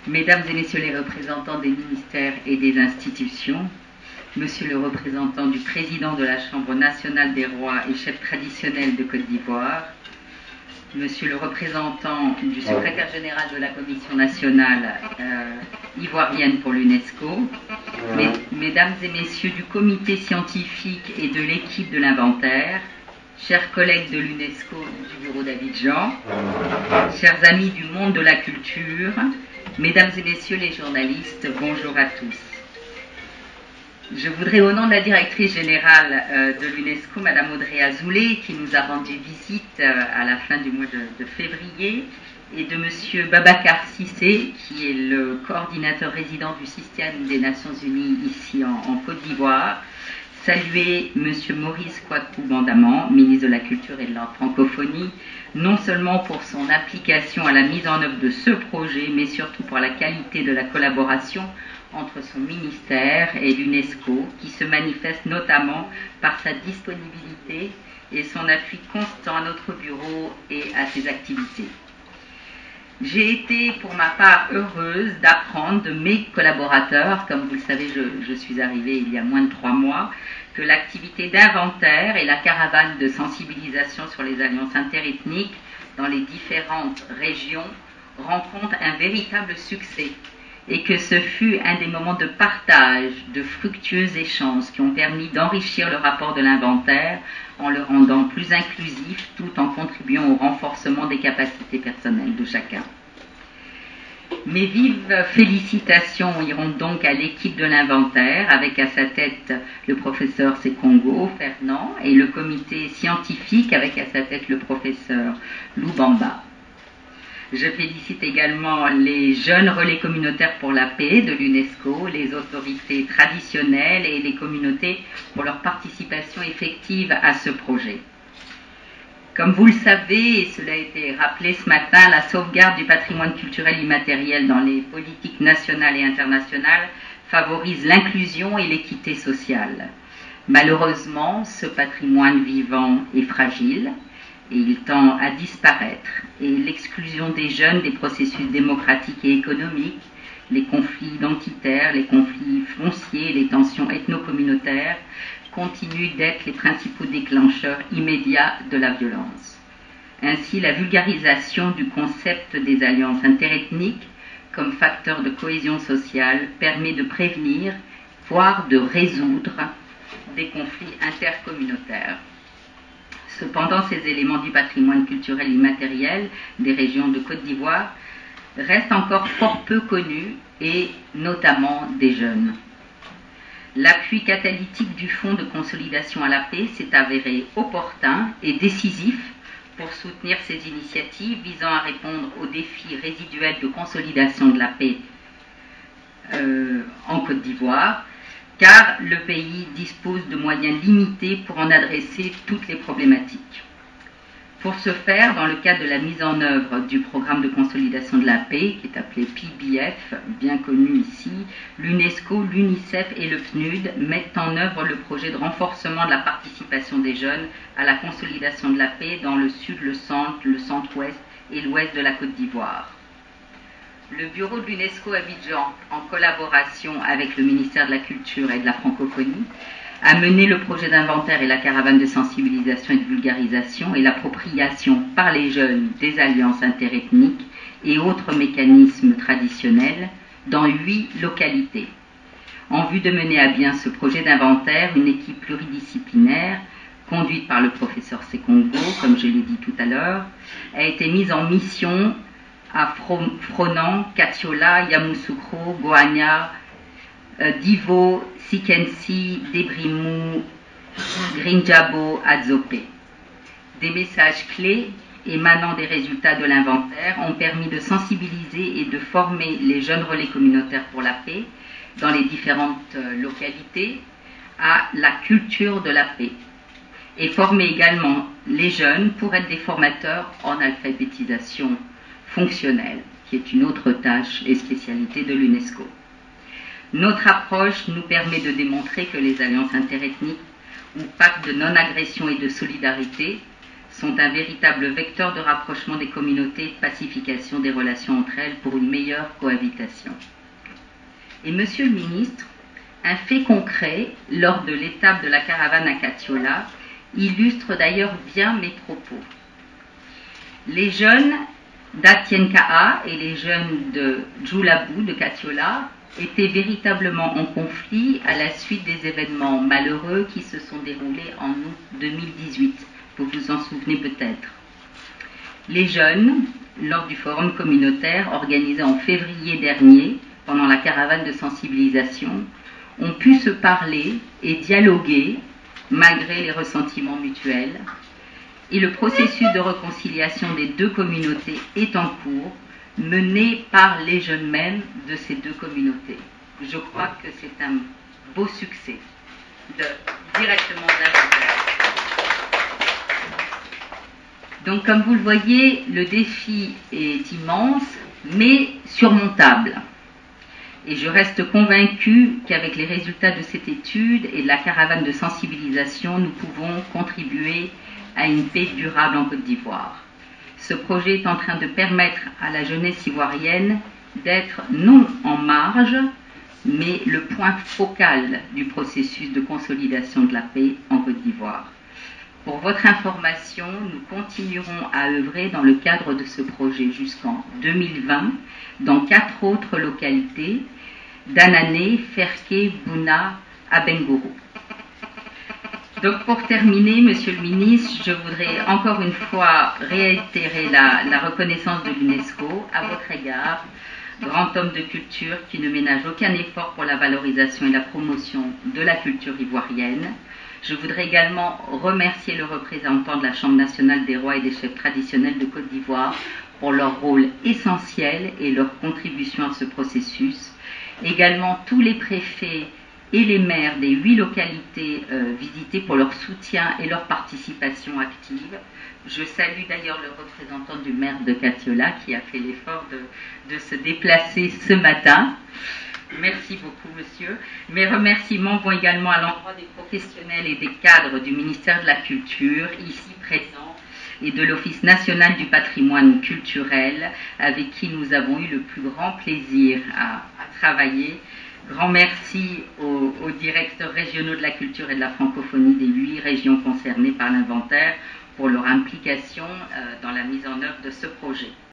Mesdames et Messieurs les représentants des ministères et des institutions, Monsieur le représentant du président de la Chambre nationale des rois et chef traditionnel de Côte d'Ivoire, Monsieur le représentant du secrétaire général de la Commission nationale ivoirienne pour l'UNESCO, Mesdames et Messieurs du comité scientifique et de l'équipe de l'inventaire, chers collègues de l'UNESCO du bureau d'Abidjan, chers amis du monde de la culture, Mesdames et Messieurs les journalistes, bonjour à tous. Je voudrais, au nom de la directrice générale de l'UNESCO, Madame Audrey Azoulay, qui nous a rendu visite à la fin du mois de février, et de Monsieur Babacar Cissé, qui est le coordinateur résident du système des Nations Unies ici en Côte d'Ivoire, saluer Monsieur Maurice Kwaku Bandaman, ministre de la Culture et de la Francophonie, non seulement pour son application à la mise en œuvre de ce projet, mais surtout pour la qualité de la collaboration entre son ministère et l'UNESCO, qui se manifeste notamment par sa disponibilité et son appui constant à notre bureau et à ses activités. J'ai été pour ma part heureuse d'apprendre de mes collaborateurs, comme vous le savez, je suis arrivée il y a moins de 3 mois, que l'activité d'inventaire et la caravane de sensibilisation sur les alliances interethniques dans les différentes régions rencontrent un véritable succès et que ce fut un des moments de partage, de fructueux échanges qui ont permis d'enrichir le rapport de l'inventaire en le rendant plus inclusif tout en contribuant au renforcement des capacités personnelles de chacun. Mes vives félicitations iront donc à l'équipe de l'inventaire, avec à sa tête le professeur Sekongo Fernand et le comité scientifique avec à sa tête le professeur Loubamba. Je félicite également les jeunes relais communautaires pour la paix de l'UNESCO, les autorités traditionnelles et les communautés pour leur participation effective à ce projet. Comme vous le savez, et cela a été rappelé ce matin, la sauvegarde du patrimoine culturel immatériel dans les politiques nationales et internationales favorise l'inclusion et l'équité sociale. Malheureusement, ce patrimoine vivant est fragile et il tend à disparaître. Et l'exclusion des jeunes des processus démocratiques et économiques, les conflits identitaires, les conflits fonciers, les tensions ethno-communautaires continuent d'être les principaux déclencheurs immédiats de la violence. Ainsi, la vulgarisation du concept des alliances interethniques comme facteur de cohésion sociale permet de prévenir, voire de résoudre des conflits intercommunautaires. Cependant, ces éléments du patrimoine culturel immatériel des régions de Côte d'Ivoire restent encore fort peu connus, et notamment des jeunes. L'appui catalytique du Fonds de consolidation à la paix s'est avéré opportun et décisif pour soutenir ces initiatives visant à répondre aux défis résiduels de consolidation de la paix en Côte d'Ivoire, car le pays dispose de moyens limités pour en adresser toutes les problématiques. Pour ce faire, dans le cadre de la mise en œuvre du programme de consolidation de la paix, qui est appelé PBF, bien connu ici, l'UNESCO, l'UNICEF et le PNUD mettent en œuvre le projet de renforcement de la participation des jeunes à la consolidation de la paix dans le sud, le centre-ouest et l'ouest de la Côte d'Ivoire. Le bureau de l'UNESCO Abidjan, en collaboration avec le ministère de la Culture et de la Francophonie, a mené le projet d'inventaire et la caravane de sensibilisation et de vulgarisation et l'appropriation par les jeunes des alliances interethniques et autres mécanismes traditionnels dans 8 localités. En vue de mener à bien ce projet d'inventaire, une équipe pluridisciplinaire, conduite par le professeur Sekongo, comme je l'ai dit tout à l'heure, a été mise en mission à Fronan, Katiola, Yamoussoukro, Goania, Divo, Sikensi, Debrimou, Grinjabo, Adzopé. Des messages clés émanant des résultats de l'inventaire ont permis de sensibiliser et de former les jeunes relais communautaires pour la paix dans les différentes localités à la culture de la paix et former également les jeunes pour être des formateurs en alphabétisation fonctionnelle, qui est une autre tâche et spécialité de l'UNESCO. Notre approche nous permet de démontrer que les alliances interethniques ou pactes de non-agression et de solidarité sont un véritable vecteur de rapprochement des communautés et de pacification des relations entre elles pour une meilleure cohabitation. Et Monsieur le ministre, un fait concret lors de l'étape de la caravane à Katiola illustre d'ailleurs bien mes propos. Les jeunes d'Atienkaa et les jeunes de Djoulabou de Katiola étaient véritablement en conflit à la suite des événements malheureux qui se sont déroulés en août 2018. Vous vous en souvenez peut-être. Les jeunes, lors du forum communautaire organisé en février dernier, pendant la caravane de sensibilisation, ont pu se parler et dialoguer malgré les ressentiments mutuels. Et le processus de réconciliation des deux communautés est en cours, mené par les jeunes mêmes de ces deux communautés. Je crois que c'est un beau succès directement d'Azazère. Donc, comme vous le voyez, le défi est immense, mais surmontable. Et je reste convaincue qu'avec les résultats de cette étude et de la caravane de sensibilisation, nous pouvons contribuer à une paix durable en Côte d'Ivoire. Ce projet est en train de permettre à la jeunesse ivoirienne d'être non en marge, mais le point focal du processus de consolidation de la paix en Côte d'Ivoire. Pour votre information, nous continuerons à œuvrer dans le cadre de ce projet jusqu'en 2020 dans 4 autres localités, Danané, Ferké, Bouna, Abengourou. Donc pour terminer, Monsieur le Ministre, je voudrais encore une fois réitérer la reconnaissance de l'UNESCO à votre égard, grand homme de culture qui ne ménage aucun effort pour la valorisation et la promotion de la culture ivoirienne. Je voudrais également remercier le représentant de la Chambre nationale des rois et des chefs traditionnels de Côte d'Ivoire pour leur rôle essentiel et leur contribution à ce processus. Également tous les préfets et les maires des 8 localités visitées pour leur soutien et leur participation active. Je salue d'ailleurs le représentant du maire de Katiola qui a fait l'effort de se déplacer ce matin. Merci beaucoup, monsieur. Mes remerciements vont également à l'endroit des professionnels et des cadres du ministère de la Culture, ici présents, et de l'Office national du patrimoine culturel, avec qui nous avons eu le plus grand plaisir à travailler. Grand merci aux directeurs régionaux de la culture et de la francophonie des 8 régions concernées par l'inventaire pour leur implication dans la mise en œuvre de ce projet.